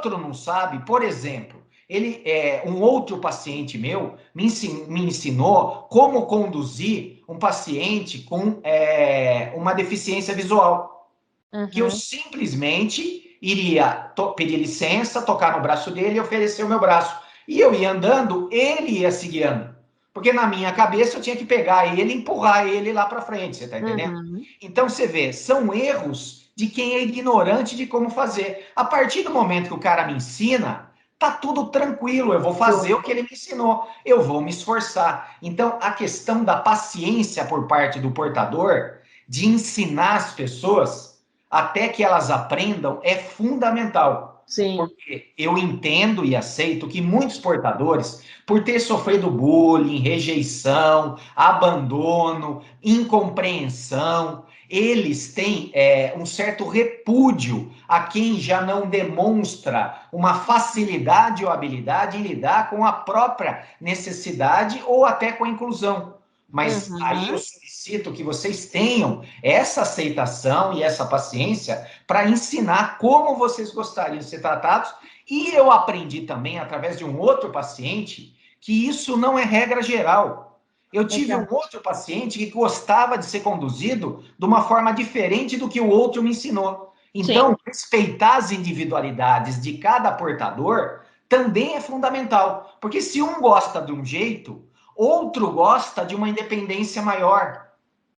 outro não sabe, por exemplo, um outro paciente meu me ensinou como conduzir um paciente com uma deficiência visual, que eu simplesmente iria pedir licença, tocar no braço dele e oferecer o meu braço. E eu ia andando, ele ia se guiando. Porque na minha cabeça eu tinha que pegar ele e empurrar ele lá para frente, você está entendendo? Então você vê, são erros de quem é ignorante de como fazer. A partir do momento que o cara me ensina, tá tudo tranquilo, eu vou fazer o que ele me ensinou, eu vou me esforçar. Então a questão da paciência por parte do portador, de ensinar as pessoas até que elas aprendam, é fundamental. Sim. Porque eu entendo e aceito que muitos portadores, por ter sofrido bullying, rejeição, abandono, incompreensão, eles têm um certo repúdio a quem já não demonstra uma facilidade ou habilidade em lidar com a própria necessidade ou até com a inclusão. Mas aí eu solicito que vocês tenham essa aceitação e essa paciência para ensinar como vocês gostariam de ser tratados. E eu aprendi também, através de um outro paciente, que isso não é regra geral. Eu tive um outro paciente que gostava de ser conduzido de uma forma diferente do que o outro me ensinou. Então, Sim. respeitar as individualidades de cada portador também é fundamental. Porque se um gosta de um jeito, outro gosta de uma independência maior.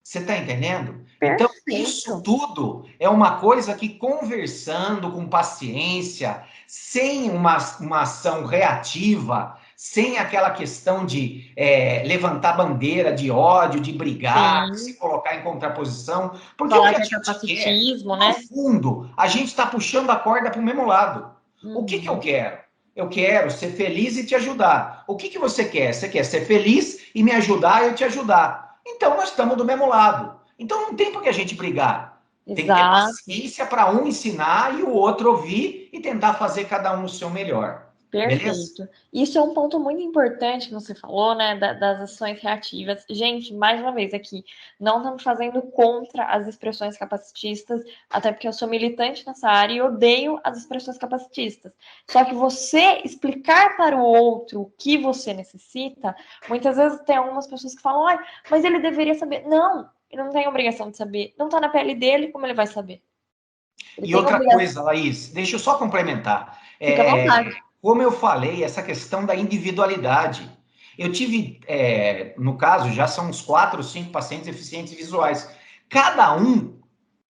Você está entendendo? Então, isso Perfeito. tudo é uma coisa que, conversando com paciência, sem uma ação reativa, sem aquela questão de levantar bandeira de ódio, de brigar, de se Sim. colocar em contraposição, porque o Falar que a que é gente quer, capacitismo, no né? fundo, a gente está puxando a corda para o mesmo lado. O que eu quero? Eu quero ser feliz e te ajudar. O que você quer? Você quer ser feliz e me ajudar e eu te ajudar. Então nós estamos do mesmo lado. Então não tem por que a gente brigar. Tem que ter Exato. paciência para um ensinar e o outro ouvir e tentar fazer cada um o seu melhor. Beleza? Perfeito. Isso é um ponto muito importante que você falou, né, das ações reativas. Gente, mais uma vez aqui, não estamos fazendo contra as expressões capacitistas, até porque eu sou militante nessa área e odeio as expressões capacitistas. Só que você explicar para o outro o que você necessita, muitas vezes tem algumas pessoas que falam, ai, mas ele deveria saber. Não, ele não tem obrigação de saber. Não está na pele dele, como ele vai saber? Ele E tem outra obrigação. coisa, Laís, deixa eu só complementar. Fica à vontade. Como eu falei, essa questão da individualidade. Eu tive, no caso, já são uns 4 ou 5 pacientes deficientes visuais. Cada um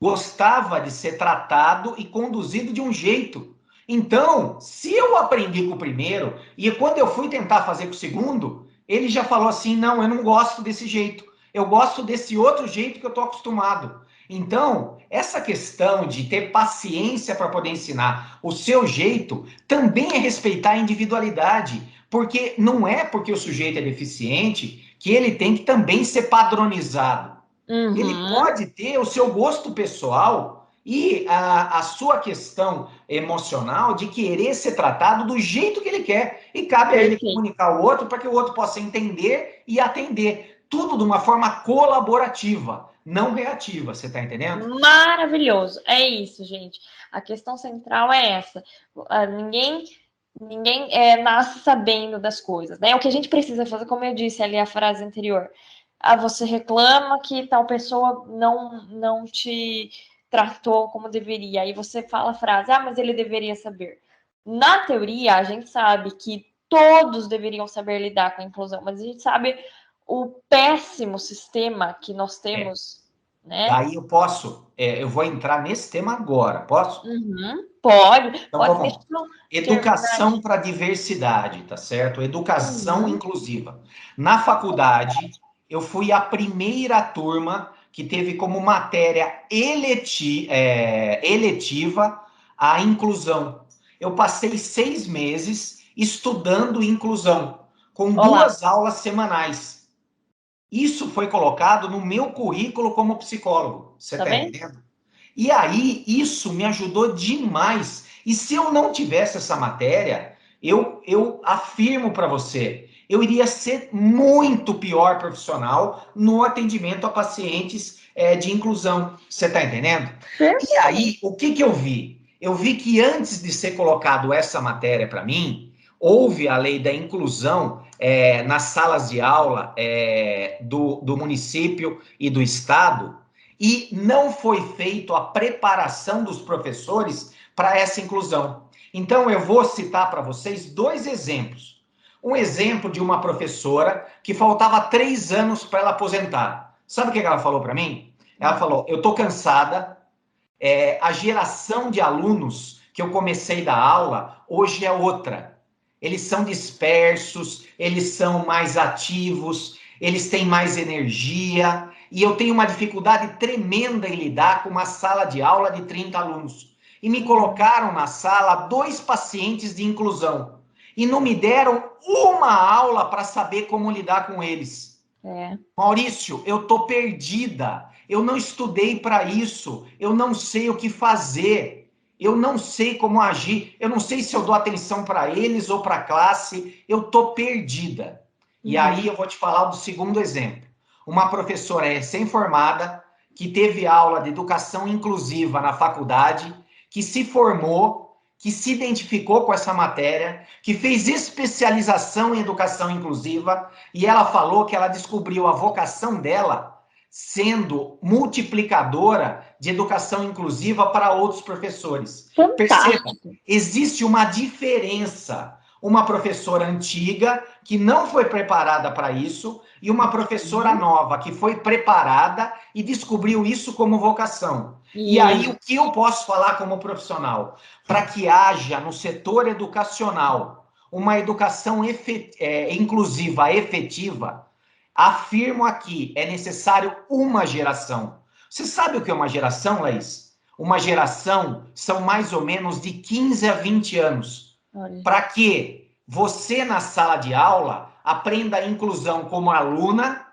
gostava de ser tratado e conduzido de um jeito. Então, se eu aprendi com o primeiro, e quando eu fui tentar fazer com o segundo, ele já falou assim: não, eu não gosto desse jeito. Eu gosto desse outro jeito que eu estou acostumado. Então, essa questão de ter paciência para poder ensinar o seu jeito também é respeitar a individualidade, porque não é porque o sujeito é deficiente que ele tem que também ser padronizado. Ele Uhum. pode ter o seu gosto pessoal e a sua questão emocional de querer ser tratado do jeito que ele quer. E cabe a ele Perfeito. comunicar ao outro para que o outro possa entender e atender. Tudo de uma forma colaborativa, não reativa. Você está entendendo? Maravilhoso. É isso, gente. A questão central é essa. Ninguém nasce sabendo das coisas, né? O que a gente precisa fazer, como eu disse ali a frase anterior. Ah, você reclama que tal pessoa não te tratou como deveria. Aí você fala a frase, ah, mas ele deveria saber. Na teoria, a gente sabe que todos deveriam saber lidar com a inclusão, mas a gente sabe o péssimo sistema que nós É. temos, né? Daí eu vou entrar nesse tema agora, posso? Uhum. Pode, Então pode, vamos deixa lá. eu terminar Educação aqui. para diversidade, tá certo? Educação Uhum. inclusiva. Na faculdade, eu fui a primeira turma que teve como matéria eletiva a inclusão. Eu passei 6 meses estudando inclusão, com Olá, 2 aulas semanais. Isso foi colocado no meu currículo como psicólogo. Você tá está vendo? entendendo? E aí, isso me ajudou demais. E se eu não tivesse essa matéria, eu afirmo para você, eu iria ser muito pior profissional no atendimento a pacientes de inclusão. Você está entendendo? E aí, Perfeito. o que eu vi? eu vi que antes de ser colocado essa matéria para mim, houve a lei da inclusão nas salas de aula do município e do estado, e não foi feita a preparação dos professores para essa inclusão. Então, eu vou citar para vocês 2 exemplos. Um exemplo de uma professora que faltava 3 anos para ela aposentar. Sabe o que ela falou para mim? Ela falou, eu estou cansada, a geração de alunos que eu comecei da aula, hoje é outra. Eles são dispersos, eles são mais ativos, eles têm mais energia, e eu tenho uma dificuldade tremenda em lidar com uma sala de aula de 30 alunos. E me colocaram na sala 2 pacientes de inclusão, e não me deram uma aula para saber como lidar com eles. Maurício, eu tô perdida. Eu não estudei para isso. Eu não sei o que fazer. Eu não sei como agir. Eu não sei se eu dou atenção para eles ou para a classe. Eu tô perdida. E aí eu vou te falar do segundo exemplo. Uma professora recém-formada que teve aula de educação inclusiva na faculdade, que se formou, que se identificou com essa matéria, que fez especialização em educação inclusiva, e ela falou que ela descobriu a vocação dela sendo multiplicadora de educação inclusiva para outros professores. Fantástico. Perceba, existe uma diferença. Uma professora antiga que não foi preparada para isso e uma professora nova que foi preparada e descobriu isso como vocação. E aí, o que eu posso falar como profissional? Para que haja no setor educacional uma educação inclusiva, efetiva, afirmo aqui, é necessário uma geração. Você sabe o que é uma geração, Laís? Uma geração são mais ou menos de 15 a 20 anos. Para que você, na sala de aula, aprenda a inclusão como aluna,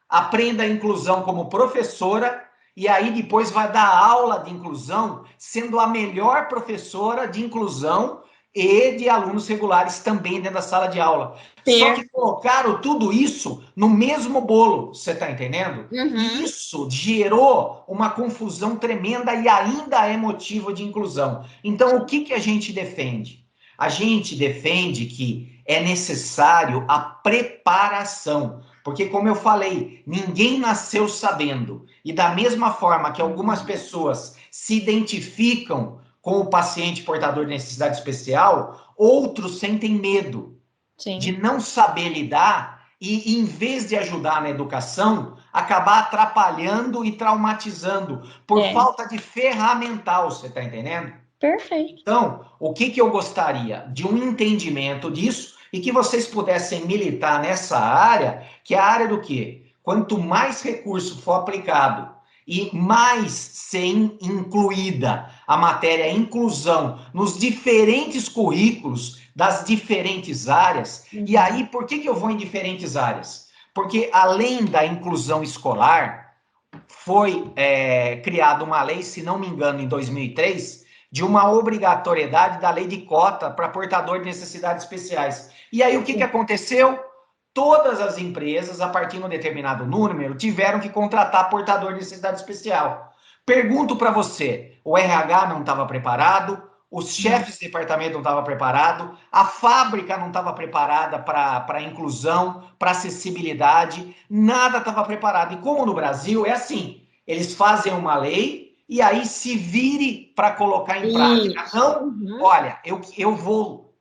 aprenda a inclusão como professora, e aí depois vai dar aula de inclusão, sendo a melhor professora de inclusão e de alunos regulares também dentro da sala de aula. Só que colocaram tudo isso no mesmo bolo, você está entendendo? E isso gerou uma confusão tremenda e ainda é motivo de inclusão. Então, o que a gente defende? A gente defende que é necessário a preparação, porque, como eu falei, ninguém nasceu sabendo. E da mesma forma que algumas pessoas se identificam com o paciente portador de necessidade especial, outros sentem medo de não saber lidar e, em vez de ajudar na educação, acabar atrapalhando e traumatizando por falta de ferramental, você está entendendo? Perfeito. Então, o que eu gostaria? De um entendimento disso e que vocês pudessem militar nessa área, que é a área do quê? Quanto mais recurso for aplicado e mais ser incluída a matéria inclusão nos diferentes currículos das diferentes áreas. E aí, por que eu vou em diferentes áreas? Porque além da inclusão escolar, foi criada uma lei, se não me engano, em 2003, de uma obrigatoriedade da lei de cota para portador de necessidades especiais. E aí, o que aconteceu? Todas as empresas, a partir de um determinado número, tiveram que contratar portador de necessidade especial. Pergunto para você, o RH não estava preparado, os chefes de departamento não estavam preparados, a fábrica não estava preparada para inclusão, para acessibilidade, nada estava preparado. E como no Brasil é assim, eles fazem uma lei e aí se vire para colocar em prática. Não, olha, eu vou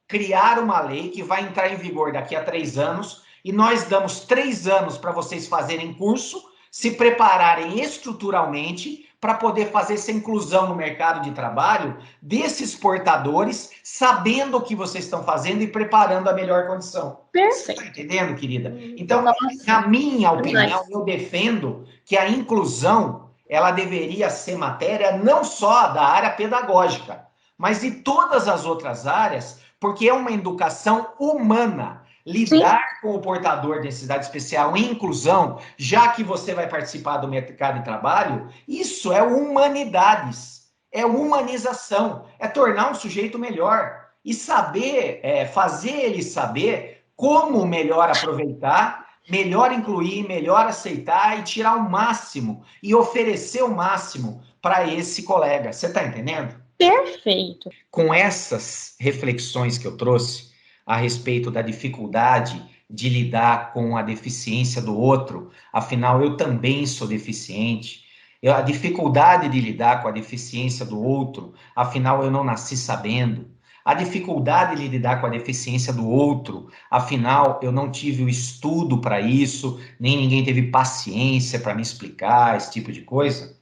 criar uma lei que vai entrar em vigor daqui a 3 anos e nós damos 3 anos para vocês fazerem curso, se prepararem estruturalmente para poder fazer essa inclusão no mercado de trabalho desses portadores, sabendo o que vocês estão fazendo e preparando a melhor condição. Perfeito. Você está entendendo, querida? Então, na minha opinião, eu defendo que a inclusão ela deveria ser matéria não só da área pedagógica, mas de todas as outras áreas, porque é uma educação humana. Lidar com o portador de necessidade especial em inclusão, já que você vai participar do mercado de trabalho, isso é humanidades, é humanização, é tornar um sujeito melhor e saber, fazer ele saber como melhor aproveitar, melhor incluir, melhor aceitar e tirar o máximo e oferecer o máximo para esse colega. Você está entendendo? Perfeito. Com essas reflexões que eu trouxe a respeito da dificuldade de lidar com a deficiência do outro, afinal eu também sou deficiente, a dificuldade de lidar com a deficiência do outro, afinal eu não nasci sabendo, a dificuldade de lidar com a deficiência do outro, afinal eu não tive o estudo para isso, nem ninguém teve paciência para me explicar esse tipo de coisa.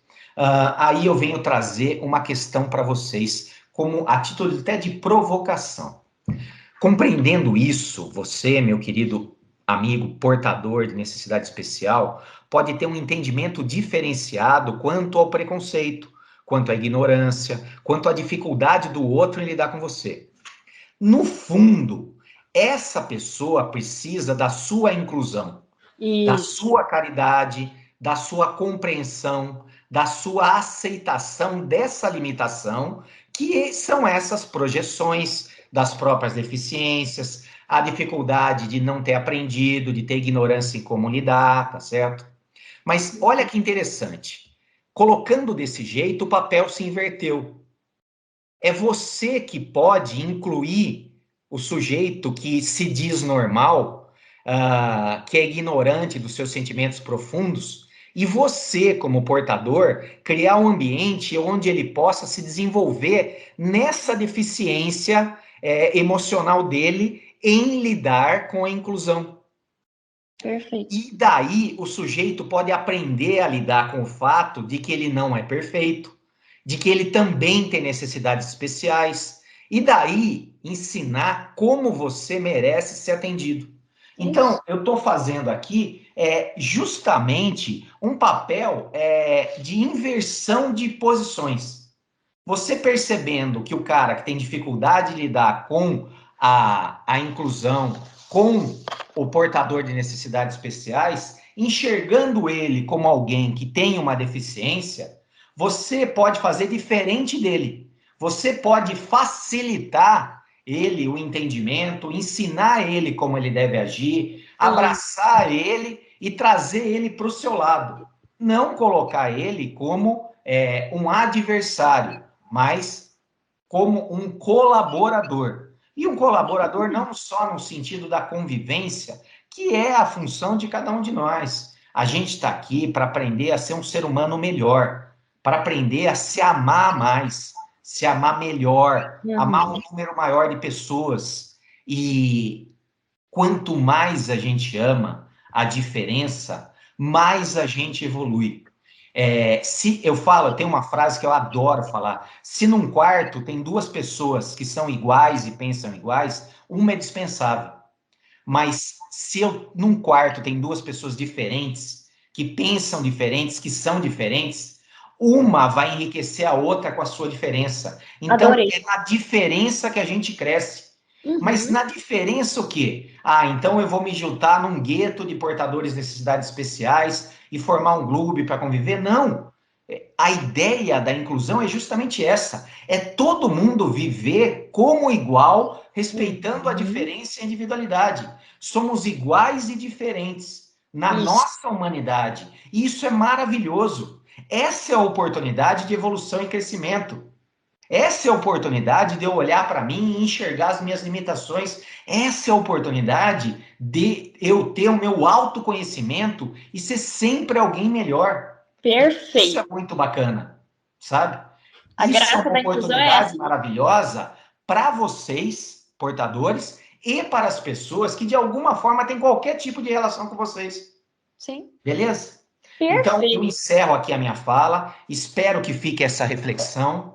Aí eu venho trazer uma questão para vocês, como a título até de provocação. Compreendendo isso, você, meu querido amigo portador de necessidade especial, pode ter um entendimento diferenciado quanto ao preconceito, quanto à ignorância, quanto à dificuldade do outro em lidar com você. No fundo, essa pessoa precisa da sua inclusão, da Isso. sua caridade, da sua compreensão, da sua aceitação dessa limitação, que são essas projeções das próprias deficiências, a dificuldade de não ter aprendido, de ter ignorância em como lidar, tá certo? Mas olha que interessante. Colocando desse jeito, o papel se inverteu. É você que pode incluir o sujeito que se diz normal, que é ignorante dos seus sentimentos profundos, e você, como portador, criar um ambiente onde ele possa se desenvolver nessa deficiência emocional dele em lidar com a inclusão. Perfeito. E daí o sujeito pode aprender a lidar com o fato de que ele não é perfeito, de que ele também tem necessidades especiais, e daí ensinar como você merece ser atendido. Então, Isso. eu estou fazendo aqui justamente um papel de inversão de posições. Você percebendo que o cara que tem dificuldade de lidar com a inclusão, com o portador de necessidades especiais, enxergando ele como alguém que tem uma deficiência, você pode fazer diferente dele. Você pode facilitar ele o entendimento, ensinar ele como ele deve agir, abraçar ele e trazer ele para o seu lado. Não colocar ele como um adversário, mas como um colaborador. E um colaborador não só no sentido da convivência, que é a função de cada um de nós. A gente está aqui para aprender a ser um ser humano melhor, para aprender a se amar mais, se amar melhor, amar um Uhum. número maior de pessoas. E quanto mais a gente ama a diferença, mais a gente evolui. Se eu falo, tem uma frase que eu adoro falar: se num quarto tem duas pessoas que são iguais e pensam iguais, uma é dispensável. Mas se eu num quarto tem duas pessoas diferentes, que pensam diferentes, que são diferentes, uma vai enriquecer a outra com a sua diferença. Então, Adorei. é na diferença que a gente cresce. Mas Uhum. na diferença o quê? Então eu vou me juntar num gueto de portadores de necessidades especiais e formar um clube para conviver? Não. A ideia da inclusão é justamente essa: é todo mundo viver como igual, respeitando a Uhum. diferença e a individualidade. Somos iguais e diferentes na Isso. nossa humanidade. E isso é maravilhoso. Essa é a oportunidade de evolução e crescimento. Essa é a oportunidade de eu olhar para mim e enxergar as minhas limitações. Essa é a oportunidade de eu ter o meu autoconhecimento e ser sempre alguém melhor. E isso é Perfeito. muito bacana, sabe? A Isso é graça uma da inclusão é oportunidade essa. maravilhosa para vocês, portadores, e para as pessoas que de alguma forma têm qualquer tipo de relação com vocês. Sim. Beleza? Então, eu Perfeito. encerro aqui a minha fala, espero que fique essa reflexão.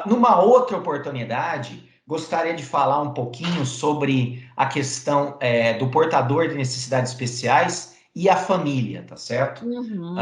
Numa outra oportunidade, gostaria de falar um pouquinho sobre a questão do portador de necessidades especiais e a família, tá certo? Uhum.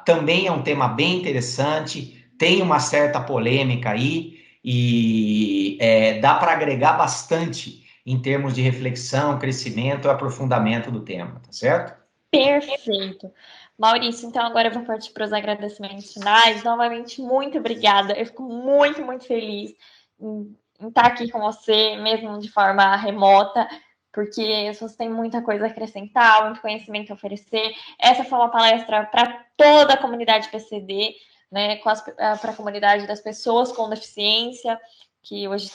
Também é um tema bem interessante, tem uma certa polêmica aí, e dá para agregar bastante em termos de reflexão, crescimento e aprofundamento do tema, tá certo? Perfeito. Maurício, então agora eu vou partir para os agradecimentos finais. Novamente, muito obrigada. Eu fico muito, muito feliz em estar aqui com você, mesmo de forma remota, porque você tem muita coisa a acrescentar, muito conhecimento a oferecer. Essa foi uma palestra para toda a comunidade PCD, né, para a comunidade das pessoas com deficiência, que hoje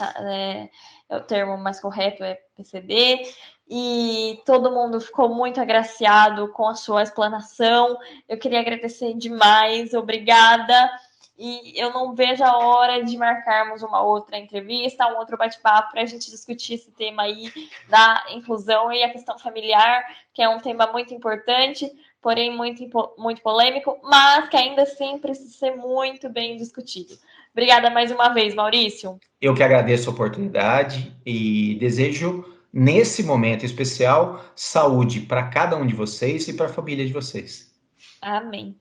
o termo mais correto é PCD, e todo mundo ficou muito agraciado com a sua explanação. Eu queria agradecer demais, obrigada. E eu não vejo a hora de marcarmos uma outra entrevista, um outro bate-papo para a gente discutir esse tema aí da inclusão e a questão familiar, que é um tema muito importante, porém muito polêmico, mas que ainda assim precisa ser muito bem discutido. Obrigada mais uma vez, Maurício. Eu que agradeço a oportunidade e desejo, nesse momento especial, saúde para cada um de vocês e para a família de vocês. Amém.